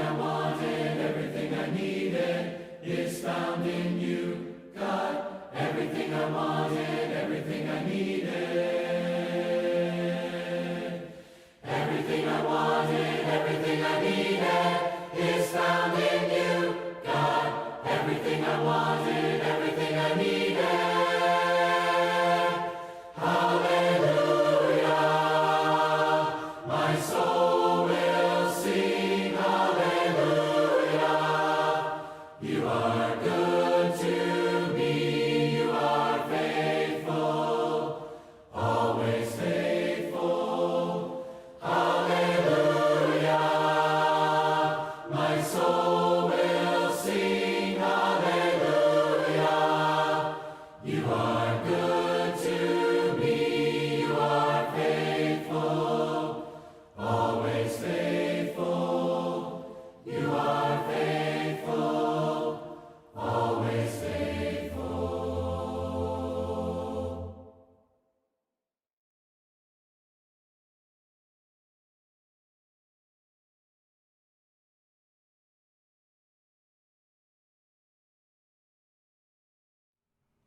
I wanted, everything I needed is found in you, God. Everything I wanted, everything I needed. Everything I wanted, everything I needed is found in you, God. Everything I wanted, everything I needed. Hallelujah. My soul will sing hallelujah. You are good to me, you are faithful, always faithful. Hallelujah. My soul will sing hallelujah. You are good to me, you are faithful, always faithful. You are faithful, always faithful.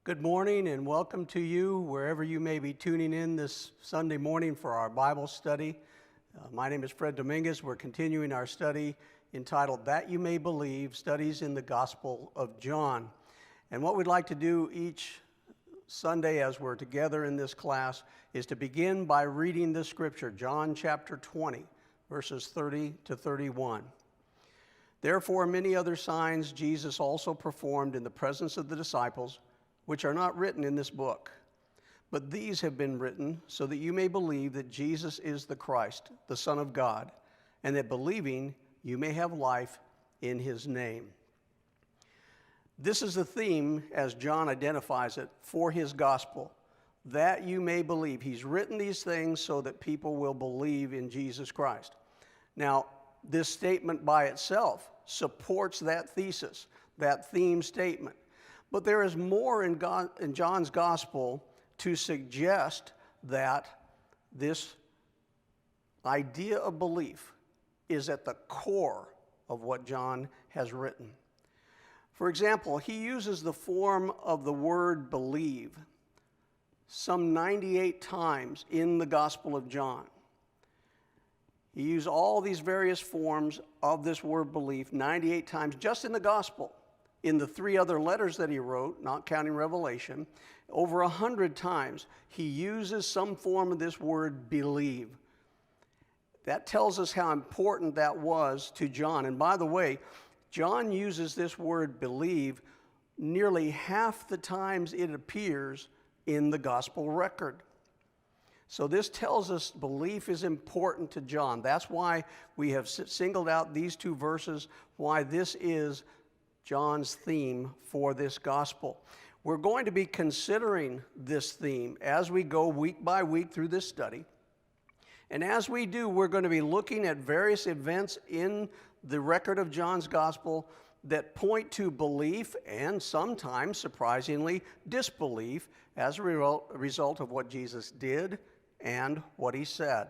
Good morning and welcome to you wherever you may be tuning in this Sunday morning for our Bible study. My name is Fred Dominguez. We're continuing our study entitled That You May Believe, Studies in the Gospel of John. And what we'd like to do each Sunday as we're together in this class is to begin by reading the scripture, John chapter 20, verses 30 to 31. Therefore, many other signs Jesus also performed in the presence of the disciples, which are not written in this book. But these have been written so that you may believe that Jesus is the Christ, the Son of God, and that believing you may have life in his name. This is the theme, as John identifies it, for his gospel, that you may believe. He's written these things so that people will believe in Jesus Christ. Now, this statement by itself supports that thesis, that theme statement. But there is more in John's gospel to suggest that this idea of belief is at the core of what John has written. For example, he uses the form of the word believe some 98 times in the Gospel of John. He used all these various forms of this word belief 98 times just in the Gospel. In the 3 other letters that he wrote, not counting Revelation, over 100 times he uses some form of this word believe. That tells us how important that was to John. And by the way, John uses this word believe nearly half the times it appears in the gospel record. So this tells us belief is important to John. That's why we have singled out these 2 verses, why this is John's theme for this gospel. We're going to be considering this theme as we go week by week through this study. And as we do, we're going to be looking at various events in the record of John's gospel that point to belief and sometimes, surprisingly, disbelief as a result of what Jesus did and what he said.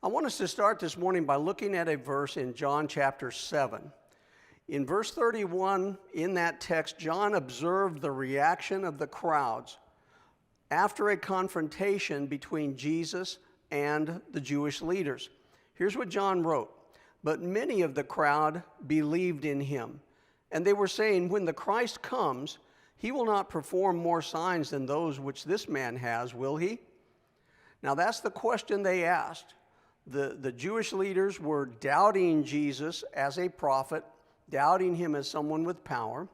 I want us to start this morning by looking at a verse in John chapter 7. In verse 31, in that text, John observed the reaction of the crowds after a confrontation between Jesus and the Jewish leaders. Here's what John wrote. But many of the crowd believed in him, and they were saying, when the Christ comes, he will not perform more signs than those which this man has, will he? Now that's the question they asked. The Jewish leaders were doubting Jesus as a prophet, doubting him as someone with power.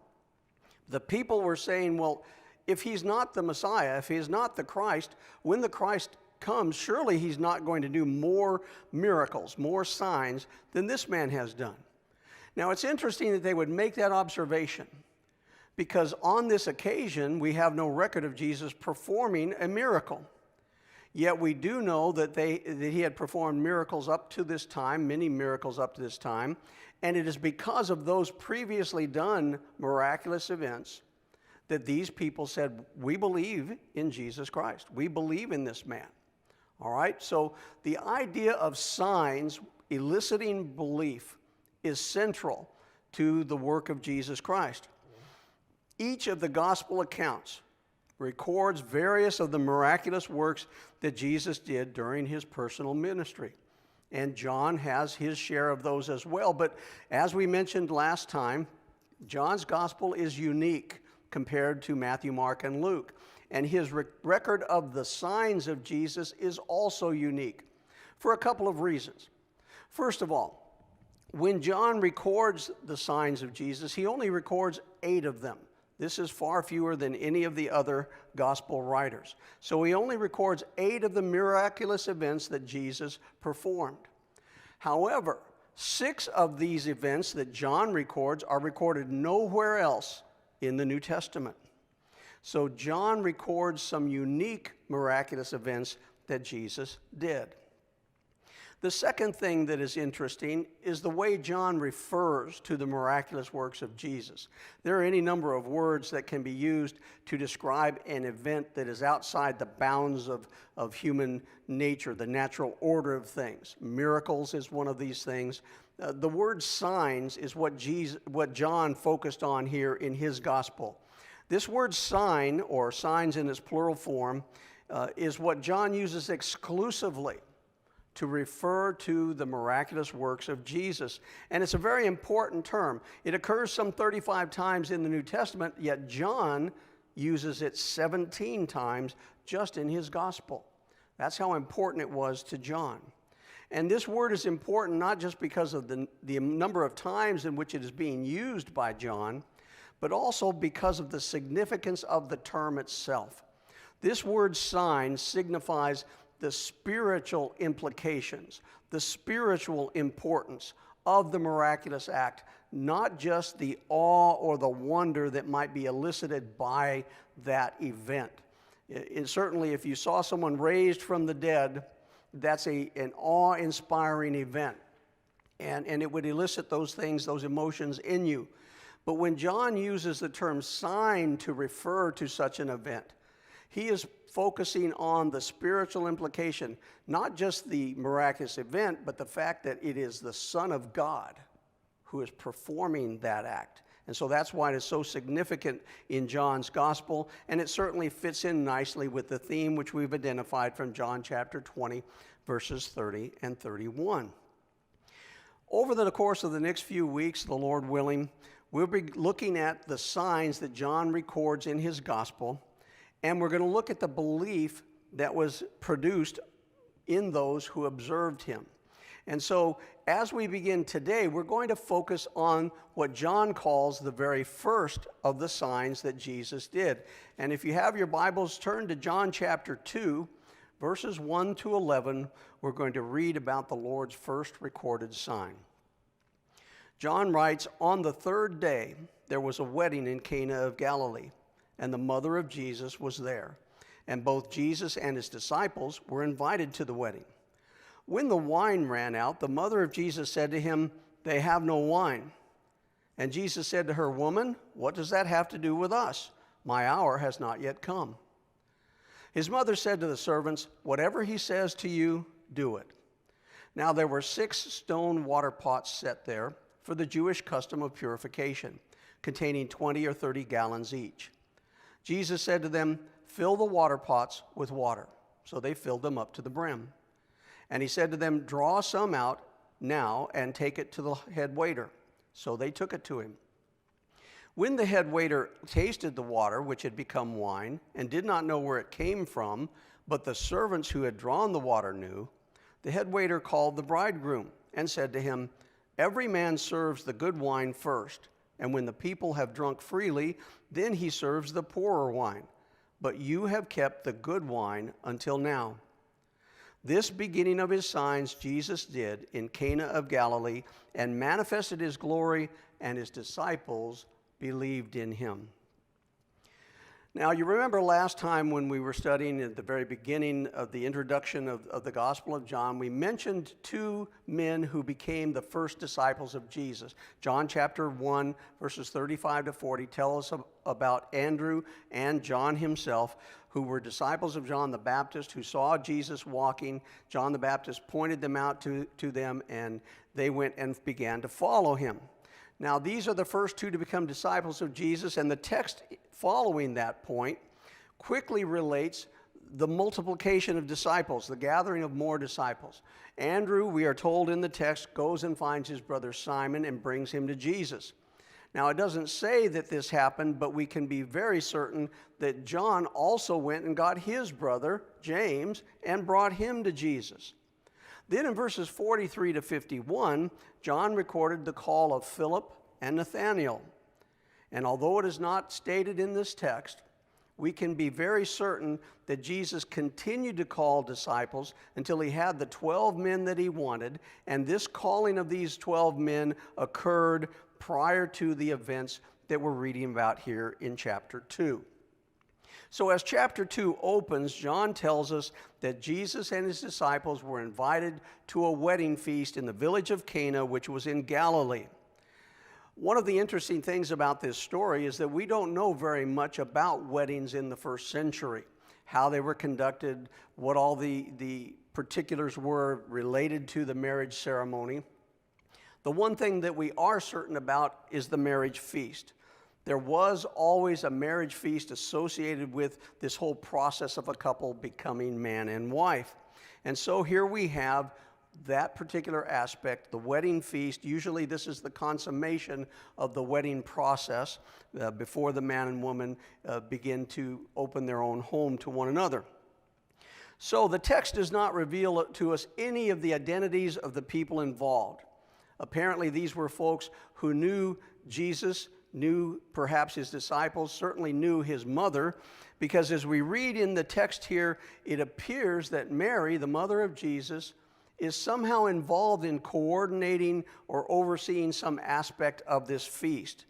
The people were saying, well, if he's not the Messiah, if he's not the Christ, when the Christ comes, surely he's not going to do more miracles, more signs than this man has done. Now, it's interesting that they would make that observation because on this occasion, we have no record of Jesus performing a miracle. Yet we do know that he had performed miracles up to this time, many miracles up to this time, and it is because of those previously done miraculous events that these people said, we believe in Jesus Christ. We believe in this man. All right, so the idea of signs eliciting belief is central to the work of Jesus Christ. Each of the gospel accounts records various of the miraculous works that Jesus did during his personal ministry. And John has his share of those as well. But as we mentioned last time, John's gospel is unique compared to Matthew, Mark, and Luke. And his record of the signs of Jesus is also unique for a couple of reasons. First of all, when John records the signs of Jesus, he only records 8 of them. This is far fewer than any of the other gospel writers. So he only records 8 of the miraculous events that Jesus performed. However, 6 of these events that John records are recorded nowhere else in the New Testament. So John records some unique miraculous events that Jesus did. The second thing that is interesting is the way John refers to the miraculous works of Jesus. There are any number of words that can be used to describe an event that is outside the bounds of human nature, the natural order of things. Miracles is one of these things. The word signs is what John focused on here in his gospel. This word sign, or signs in its plural form, is what John uses exclusively to refer to the miraculous works of Jesus. And it's a very important term. It occurs some 35 times in the New Testament, yet John uses it 17 times just in his gospel. That's how important it was to John. And this word is important not just because of the number of times in which it is being used by John, but also because of the significance of the term itself. This word sign signifies the spiritual implications, the spiritual importance of the miraculous act, not just the awe or the wonder that might be elicited by that event. Certainly, if you saw someone raised from the dead, that's an awe-inspiring event, and it would elicit those things, those emotions in you. But when John uses the term sign to refer to such an event, he is focusing on the spiritual implication, not just the miraculous event, but the fact that it is the Son of God who is performing that act. And so that's why it is so significant in John's gospel, and it certainly fits in nicely with the theme which we've identified from John chapter 20, verses 30 and 31. Over the course of the next few weeks, the Lord willing, we'll be looking at the signs that John records in his gospel, and we're going to look at the belief that was produced in those who observed him. And so as we begin today, we're going to focus on what John calls the very first of the signs that Jesus did. And if you have your Bibles, turn to John chapter 2, verses 1 to 11. We're going to read about the Lord's first recorded sign. John writes, "On the 3rd day, there was a wedding in Cana of Galilee, and the mother of Jesus was there. And both Jesus and his disciples were invited to the wedding. When the wine ran out, the mother of Jesus said to him, 'They have no wine.' And Jesus said to her, 'Woman, what does that have to do with us? My hour has not yet come.' His mother said to the servants, 'Whatever he says to you, do it.' Now there were 6 stone water pots set there for the Jewish custom of purification, containing 20 or 30 gallons each. Jesus said to them, 'Fill the water pots with water.' So they filled them up to the brim. And he said to them, 'Draw some out now and take it to the head waiter.' So they took it to him. When the head waiter tasted the water, which had become wine, and did not know where it came from, but the servants who had drawn the water knew, the head waiter called the bridegroom and said to him, 'Every man serves the good wine first, and when the people have drunk freely, then he serves the poorer wine. But you have kept the good wine until now.' This beginning of his signs Jesus did in Cana of Galilee and manifested his glory, and his disciples believed in him." Now, you remember last time when we were studying at the very beginning of the introduction of the Gospel of John, we mentioned two men who became the first disciples of Jesus. John chapter 1, verses 35 to 40 tell us about Andrew and John himself, who were disciples of John the Baptist, who saw Jesus walking. John the Baptist pointed them out to them, and they went and began to follow him. Now, these are the first two to become disciples of Jesus, and the text following that point quickly relates the multiplication of disciples, the gathering of more disciples. Andrew, we are told in the text, goes and finds his brother Simon and brings him to Jesus. Now, it doesn't say that this happened, but we can be very certain that John also went and got his brother, James, and brought him to Jesus. Then in verses 43 to 51, John recorded the call of Philip and Nathanael. And although it is not stated in this text, we can be very certain that Jesus continued to call disciples until he had the 12 men that he wanted, and this calling of these 12 men occurred prior to the events that we're reading about here in chapter 2. So as chapter 2 opens, John tells us that Jesus and his disciples were invited to a wedding feast in the village of Cana, which was in Galilee. One of the interesting things about this story is that we don't know very much about weddings in the first century, how they were conducted, what all the particulars were related to the marriage ceremony. The one thing that we are certain about is the marriage feast. There was always a marriage feast associated with this whole process of a couple becoming man and wife. And so here we have that particular aspect, the wedding feast. Usually this is the consummation of the wedding process before the man and woman begin to open their own home to one another. So the text does not reveal to us any of the identities of the people involved. Apparently these were folks who knew Jesus, knew perhaps his disciples, certainly knew his mother, because as we read in the text here, it appears that Mary, the mother of Jesus, is somehow involved in coordinating or overseeing some aspect of this feast.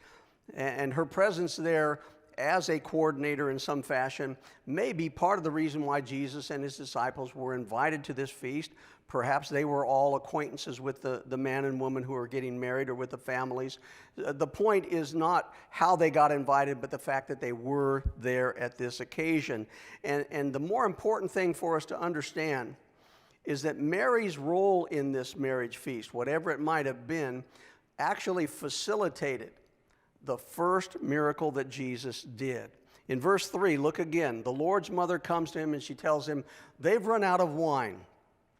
And her presence there as a coordinator in some fashion may be part of the reason why Jesus and his disciples were invited to this feast. Perhaps they were all acquaintances with the man and woman who are getting married or with the families. The point is not how they got invited, but the fact that they were there at this occasion. And the more important thing for us to understand is that Mary's role in this marriage feast, whatever it might have been, actually facilitated the first miracle that Jesus did. In verse 3, look again. The Lord's mother comes to him and she tells him, they've run out of wine.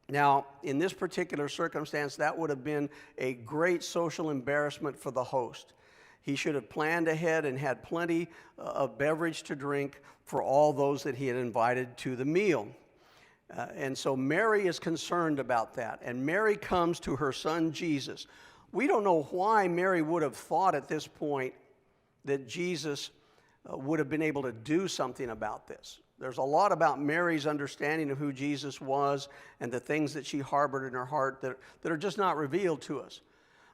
Now, in this particular circumstance, that would have been a great social embarrassment for the host. He should have planned ahead and had plenty of beverage to drink for all those that he had invited to the meal. And so Mary is concerned about that. And Mary comes to her son Jesus. We don't know why Mary would have thought at this point that Jesus would have been able to do something about this. There's a lot about Mary's understanding of who Jesus was and the things that she harbored in her heart that are just not revealed to us.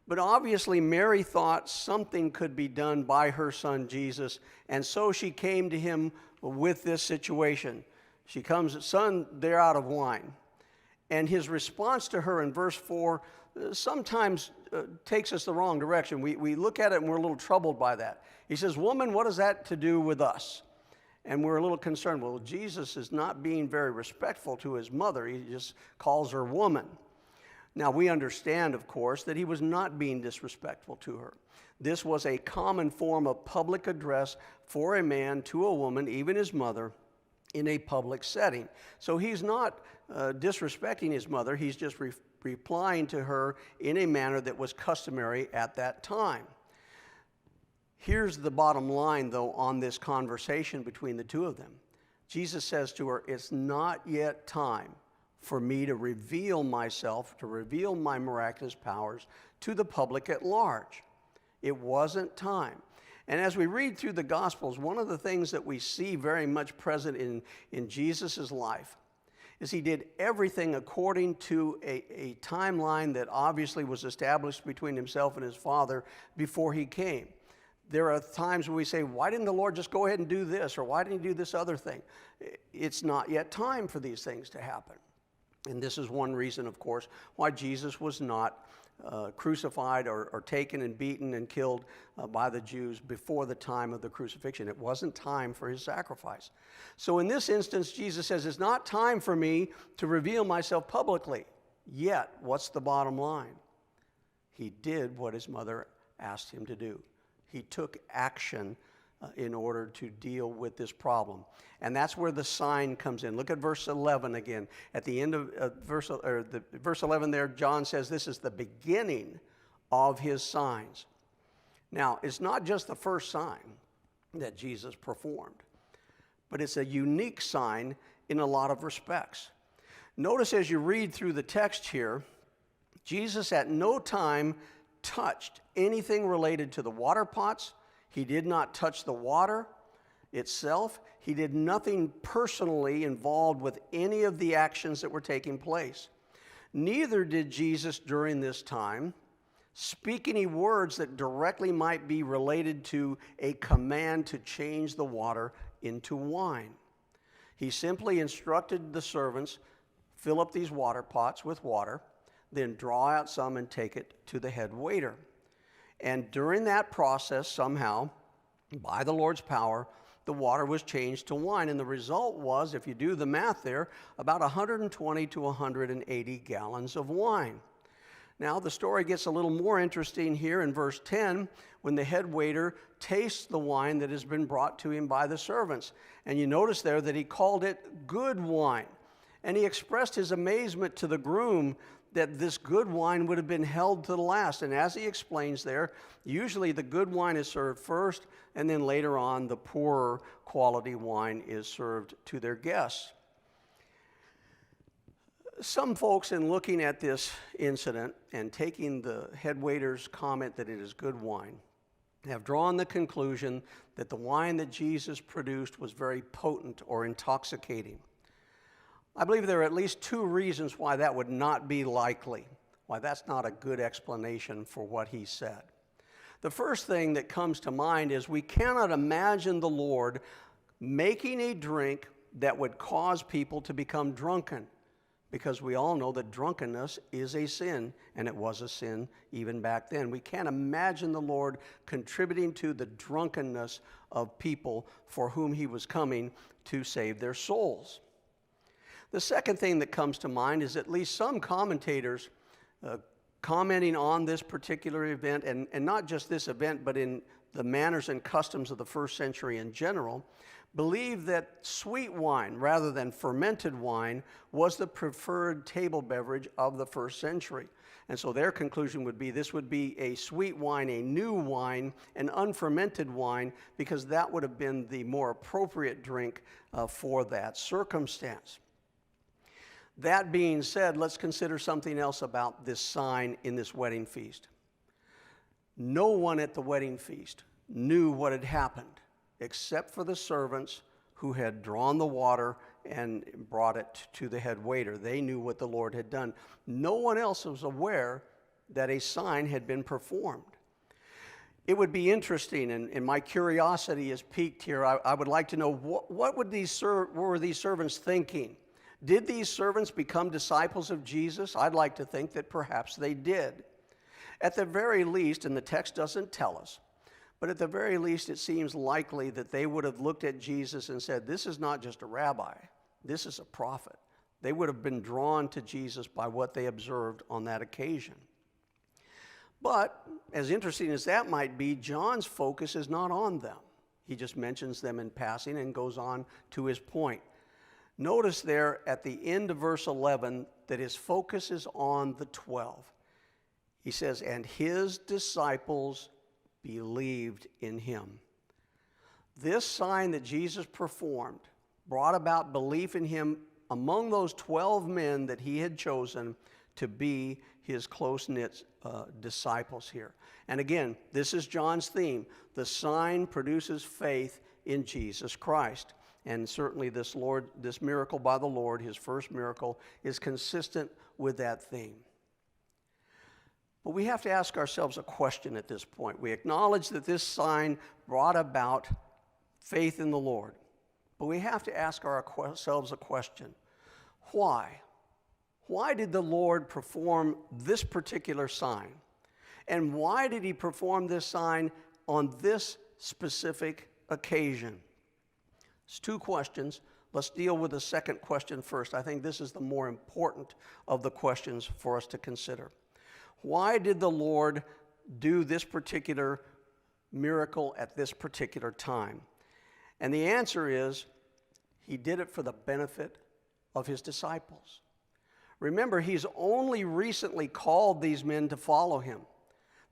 But obviously Mary thought something could be done by her son Jesus, and so she came to him with this situation. She comes, son, they're out of wine. And his response to her in verse 4 sometimes takes us the wrong direction. We look at it and we're a little troubled by that. He says, woman, what has that to do with us? And we're a little concerned. Well, Jesus is not being very respectful to his mother. He just calls her woman. Now, we understand, of course, that he was not being disrespectful to her. This was a common form of public address for a man to a woman, even his mother, in a public setting. So he's not disrespecting his mother. He's just replying to her in a manner that was customary at that time. Here's the bottom line, though, on this conversation between the two of them. Jesus says to her, it's not yet time for me to reveal myself, to reveal my miraculous powers to the public at large. It wasn't time. And as we read through the Gospels, one of the things that we see very much present in Jesus' life is he did everything according to a timeline that obviously was established between himself and his Father before he came. There are times when we say, why didn't the Lord just go ahead and do this? Or why didn't he do this other thing? It's not yet time for these things to happen. And this is one reason, of course, why Jesus was not crucified or taken and beaten and killed by the Jews before the time of the crucifixion. It wasn't time for his sacrifice. So in this instance, Jesus says, it's not time for me to reveal myself publicly. Yet, what's the bottom line? He did what his mother asked him to do. He took action in order to deal with this problem. And that's where the sign comes in. Look at verse 11 again. At the end of verse 11 there, John says this is the beginning of his signs. Now, it's not just the first sign that Jesus performed, but it's a unique sign in a lot of respects. Notice as you read through the text here, Jesus at no time touched anything related to the water pots. He did not touch the water itself. He did nothing personally involved with any of the actions that were taking place. Neither did Jesus during this time speak any words that directly might be related to a command to change the water into wine. He simply instructed the servants, fill up these water pots with water, then draw out some and take it to the head waiter. And during that process, somehow, by the Lord's power, the water was changed to wine. And the result was, if you do the math there, about 120 to 180 gallons of wine. Now, the story gets a little more interesting here in verse 10, when the head waiter tastes the wine that has been brought to him by the servants. And you notice there that he called it good wine. And he expressed his amazement to the groom that this good wine would have been held to the last. And as he explains there, usually the good wine is served first, and then later on the poorer quality wine is served to their guests. Some folks, in looking at this incident and taking the head waiter's comment that it is good wine, have drawn the conclusion that the wine that Jesus produced was very potent or intoxicating. I believe there are at least two reasons why that would not be likely, why that's not a good explanation for what he said. The first thing that comes to mind is we cannot imagine the Lord making a drink that would cause people to become drunken, because we all know that drunkenness is a sin, and it was a sin even back then. We can't imagine the Lord contributing to the drunkenness of people for whom he was coming to save their souls. The second thing that comes to mind is at least some commentators commenting on this particular event, and not just this event, but in the manners and customs of the first century in general, believe that sweet wine rather than fermented wine was the preferred table beverage of the first century. And so their conclusion would be this would be a sweet wine, a new wine, an unfermented wine, because that would have been the more appropriate drink for that circumstance. That being said, let's consider something else about this sign in this wedding feast. No one at the wedding feast knew what had happened except for the servants who had drawn the water and brought it to the head waiter. They knew what the Lord had done. No one else was aware that a sign had been performed. It would be interesting, and my curiosity is piqued here. I would like to know what were these servants thinking? Did these servants become disciples of Jesus? I'd like to think that perhaps they did. At the very least, and the text doesn't tell us, but at the very least it seems likely that they would have looked at Jesus and said, this is not just a rabbi, this is a prophet. They would have been drawn to Jesus by what they observed on that occasion. But, as interesting as that might be, John's focus is not on them. He just mentions them in passing and goes on to his point. Notice there at the end of verse 11 that his focus is on the 12. He says, and his disciples believed in him. This sign that Jesus performed brought about belief in him among those 12 men that he had chosen to be his close-knit disciples here. And again, this is John's theme. The sign produces faith in Jesus Christ. And certainly this miracle by the Lord, his first miracle, is consistent with that theme. But we have to ask ourselves a question at this point. We acknowledge that this sign brought about faith in the Lord. But we have to ask ourselves a question. Why? Why did the Lord perform this particular sign? And why did he perform this sign on this specific occasion? It's two questions. Let's deal with the second question first. I think this is the more important of the questions for us to consider. Why did the Lord do this particular miracle at this particular time? And the answer is, he did it for the benefit of his disciples. Remember, he's only recently called these men to follow him.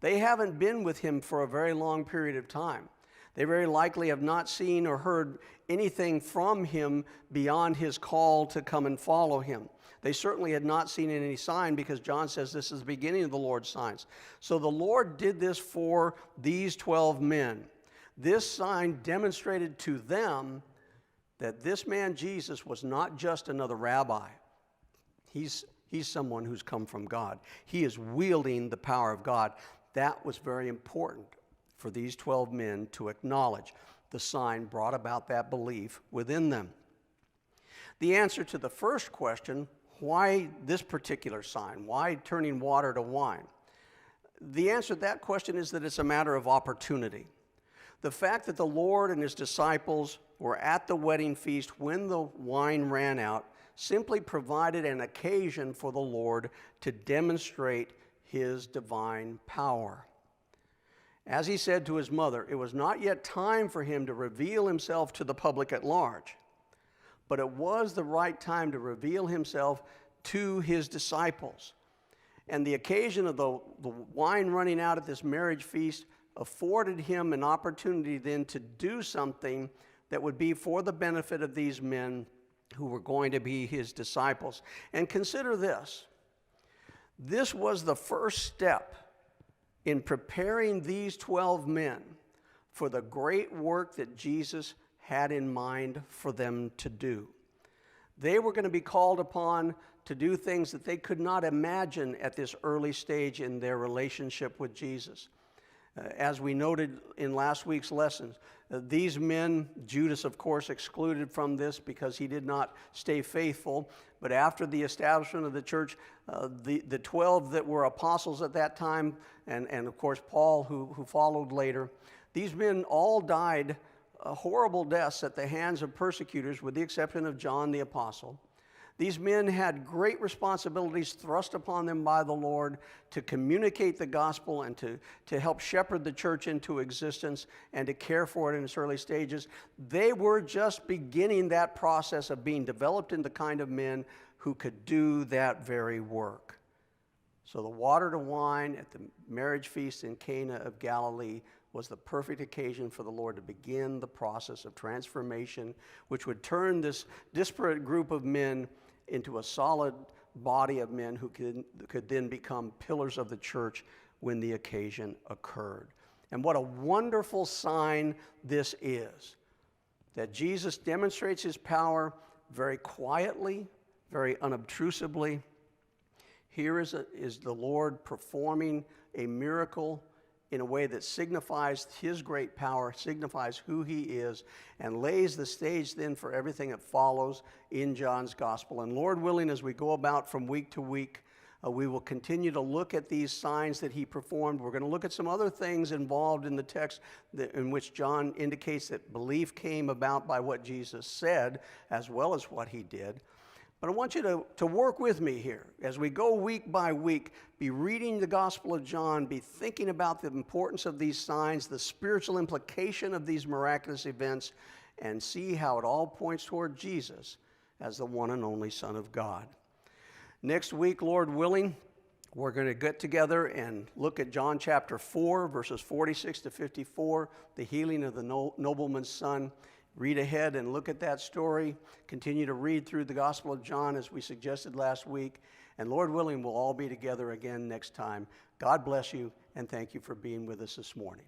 They haven't been with him for a very long period of time. They very likely have not seen or heard anything from him beyond his call to come and follow him. They certainly had not seen any sign, because John says this is the beginning of the Lord's signs. So the Lord did this for these 12 men. This sign demonstrated to them that this man Jesus was not just another rabbi. He's someone who's come from God. He is wielding the power of God. That was very important for these 12 men to acknowledge. The sign brought about that belief within them. The answer to the first question, why this particular sign? Why turning water to wine? The answer to that question is that it's a matter of opportunity. The fact that the Lord and his disciples were at the wedding feast when the wine ran out simply provided an occasion for the Lord to demonstrate his divine power. As he said to his mother, it was not yet time for him to reveal himself to the public at large, but it was the right time to reveal himself to his disciples. And the occasion of the wine running out at this marriage feast afforded him an opportunity then to do something that would be for the benefit of these men who were going to be his disciples. And consider this. This was the first step in preparing these 12 men for the great work that Jesus had in mind for them to do. They were going to be called upon to do things that they could not imagine at this early stage in their relationship with Jesus. As we noted in last week's lessons, these men, Judas, of course, excluded from this because he did not stay faithful. But after the establishment of the church, the 12 that were apostles at that time, and of course Paul, who followed later, these men all died horrible deaths at the hands of persecutors, with the exception of John the apostle. These men had great responsibilities thrust upon them by the Lord to communicate the gospel and to help shepherd the church into existence and to care for it in its early stages. They were just beginning that process of being developed into the kind of men who could do that very work. So the water to wine at the marriage feast in Cana of Galilee was the perfect occasion for the Lord to begin the process of transformation, which would turn this disparate group of men into a solid body of men who could then become pillars of the church when the occasion occurred. And what a wonderful sign this is, that Jesus demonstrates his power very quietly, very unobtrusively. Here is the Lord performing a miracle in a way that signifies his great power, signifies who he is, and lays the stage then for everything that follows in John's gospel. And Lord willing, as we go about from week to week, we will continue to look at these signs that he performed. We're going to look at some other things involved in the text in which John indicates that belief came about by what Jesus said as well as what he did. But I want you to work with me here. As we go week by week, be reading the Gospel of John, be thinking about the importance of these signs, the spiritual implication of these miraculous events, and see how it all points toward Jesus as the one and only Son of God. Next week, Lord willing, we're going to get together and look at John chapter 4, verses 46 to 54, the healing of the nobleman's son. Read ahead and look at that story. Continue to read through the Gospel of John as we suggested last week. And Lord willing, we'll all be together again next time. God bless you, and thank you for being with us this morning.